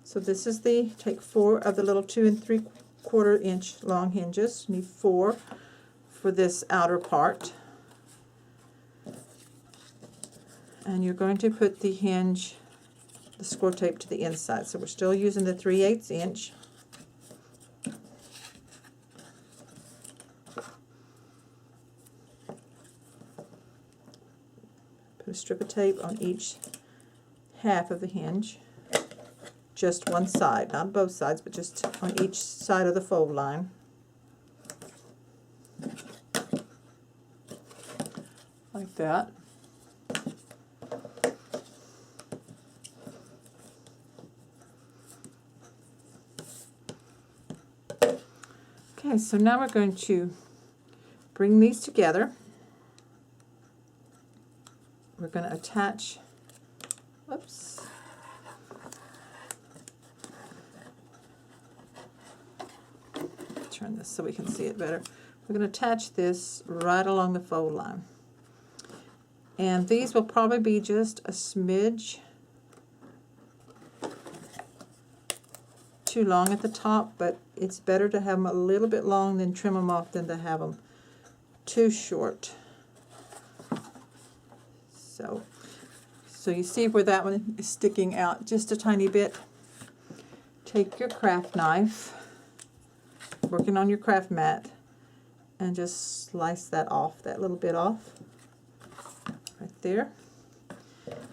So this is take 4 of the little 2 3/4 inch long hinges. You need 4 for this outer part. And you're going to put the score tape to the inside. So we're still using the 3/8 inch. Put a strip of tape on each half of the hinge. Just one side, not both sides, but just on each side of the fold line. Like that. Okay, so now we're going to bring these together. We're going to attach, whoops, turn this so we can see it better. We're going to attach this right along the fold line. And these will probably be just a smidge too long at the top, but it's better to have them a little bit long than trim them off than to have them too short. So you see where that one is sticking out just a tiny bit. Take your craft knife, working on your craft mat, and just slice that off, that little bit off, right there.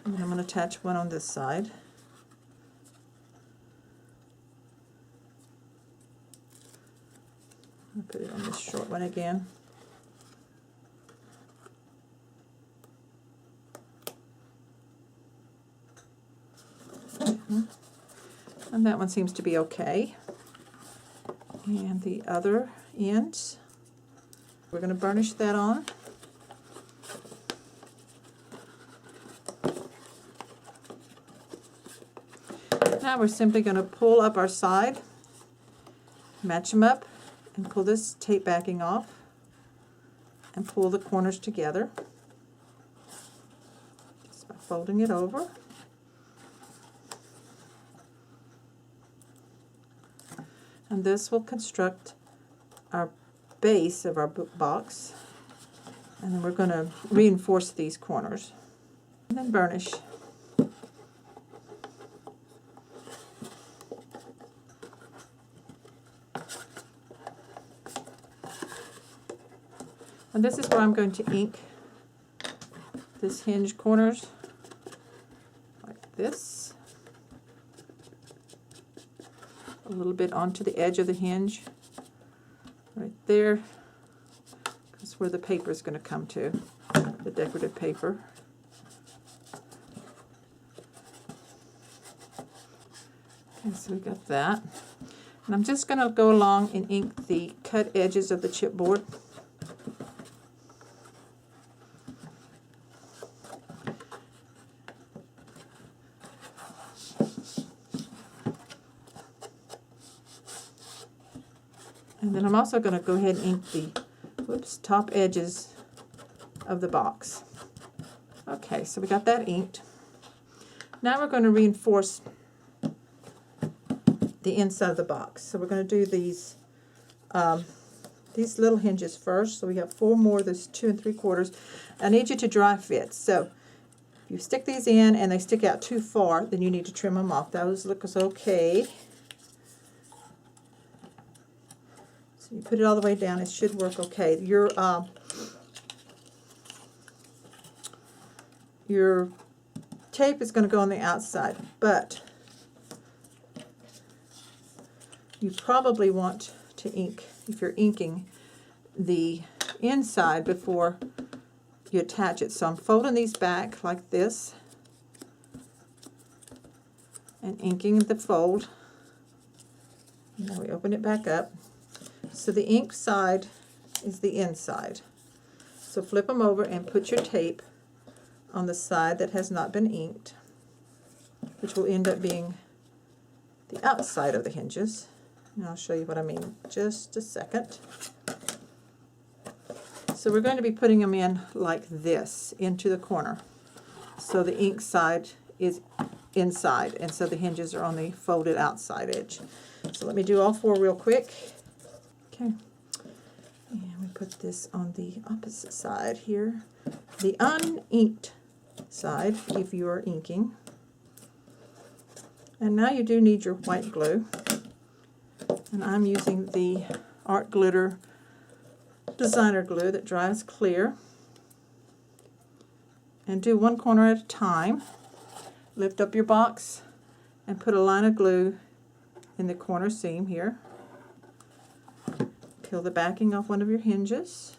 And I'm going to attach one on this side. I'll put it on this short one again. And that one seems to be okay. And the other end, we're going to burnish that on. Now we're simply going to pull up our side, match them up, and pull this tape backing off, and pull the corners together just by folding it over. And this will construct our base of our box. And then we're going to reinforce these corners. And then burnish. And this is where I'm going to ink this hinge corners, like this. A little bit onto the edge of the hinge, right there. That's where the paper is going to come to, the decorative paper. Okay, so we got that. And I'm just going to go along and ink the cut edges of the chipboard. And then I'm also going to go ahead and ink the top edges of the box. Okay, so we got that inked. Now we're going to reinforce the inside of the box. So we're going to do these little hinges first. So we have 4 more, there's 2 3/4. I need you to dry fit. So if you stick these in and they stick out too far, then you need to trim them off. Those look okay. So you put it all the way down, it should work okay. Your tape is going to go on the outside, but you probably want to ink, if you're inking, the inside before you attach it. So I'm folding these back like this and inking the fold. Now we open it back up. So the ink side is the inside. So flip them over and put your tape on the side that has not been inked, which will end up being the outside of the hinges. And I'll show you what I mean in just a second. So we're going to be putting them in like this into the corner. So the ink side is inside, and so the hinges are on the folded outside edge. So let me do all four real quick. Okay, and we put this on the opposite side here, the uninked side if you are inking. And now you do need your white glue, and I'm using the Art Glitter designer glue that dries clear. And do one corner at a time. Lift up your box and put a line of glue in the corner seam here. Peel the backing off one of your hinges.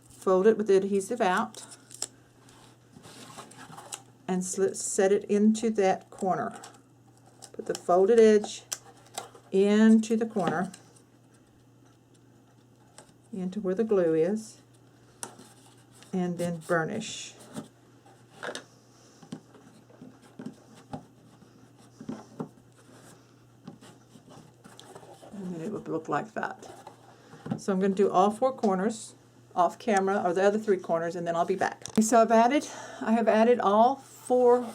Fold it with the adhesive out and set it into that corner. Put the folded edge into the corner, into where the glue is, and then burnish. And then it would look like that. So I'm going to do all four corners off camera, or the other three corners, and then I'll be back. So I have added all four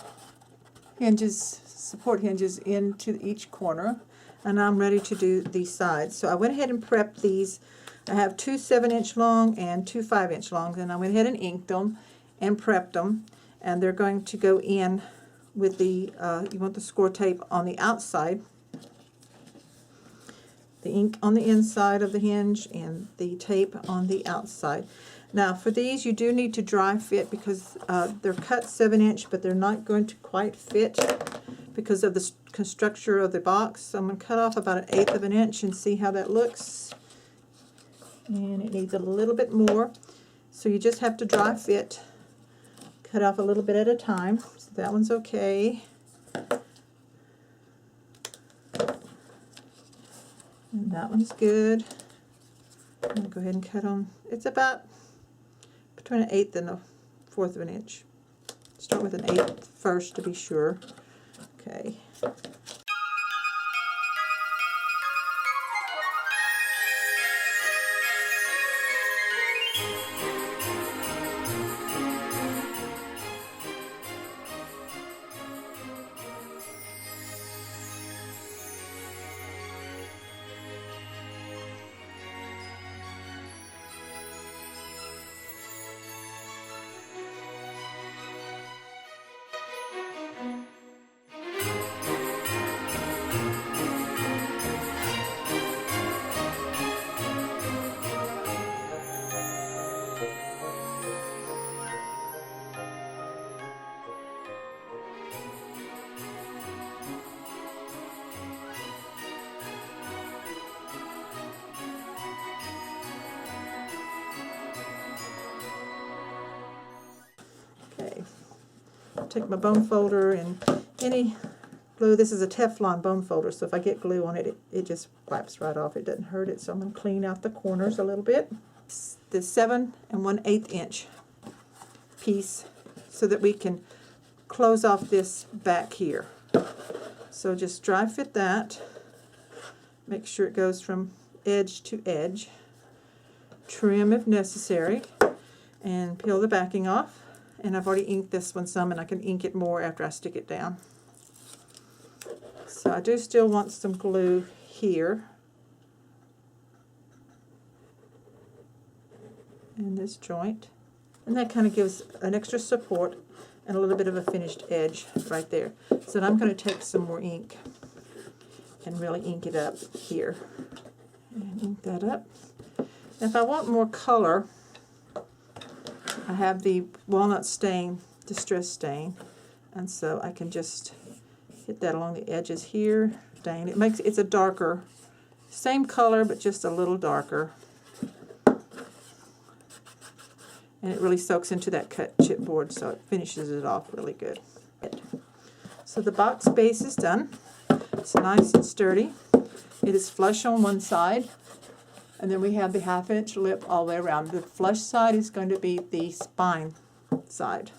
hinges, support hinges, into each corner, and I'm ready to do these sides. So I went ahead and prepped these. I have two 7-inch long and two 5-inch longs, and I went ahead and inked them and prepped them, and they're going to go in with the, you want the score tape on the outside, the ink on the inside of the hinge, and the tape on the outside. Now for these you do need to dry fit because they're cut 7-inch, but they're not going to quite fit because of the structure of the box. So I'm going to cut off about 1/8 of an inch and see how that looks. And it needs a little bit more, so you just have to dry fit. Cut off a little bit at a time. So that one's okay. And that one's good. I'm going to go ahead and cut on. It's about between 1/8 and 1/4 of an inch. Start with an 1/8 first to be sure. Okay. Okay, take my bone folder and any glue. This is a Teflon bone folder, so if I get glue on it, it just wipes right off. It doesn't hurt it, so I'm going to clean out the corners a little bit. The 7 1/8 inch piece so that we can close off this back here. So just dry fit that. Make sure it goes from edge to edge. Trim if necessary, and peel the backing off. And I've already inked this one some, and I can ink it more after I stick it down. So I do still want some glue here in this joint, and that kind of gives an extra support and a little bit of a finished edge right there. So I'm going to take some more ink and really ink it up here and ink that up. If I want more color, I have the walnut stain, distress stain, and so I can just hit that along the edges here. Stain. It's a darker, same color but just a little darker, and it really soaks into that cut chipboard, so it finishes it off really good. So the box base is done. It's nice and sturdy. It is flush on one side. And then we have the 1/2 inch lip all the way around. The flush side is going to be the spine side.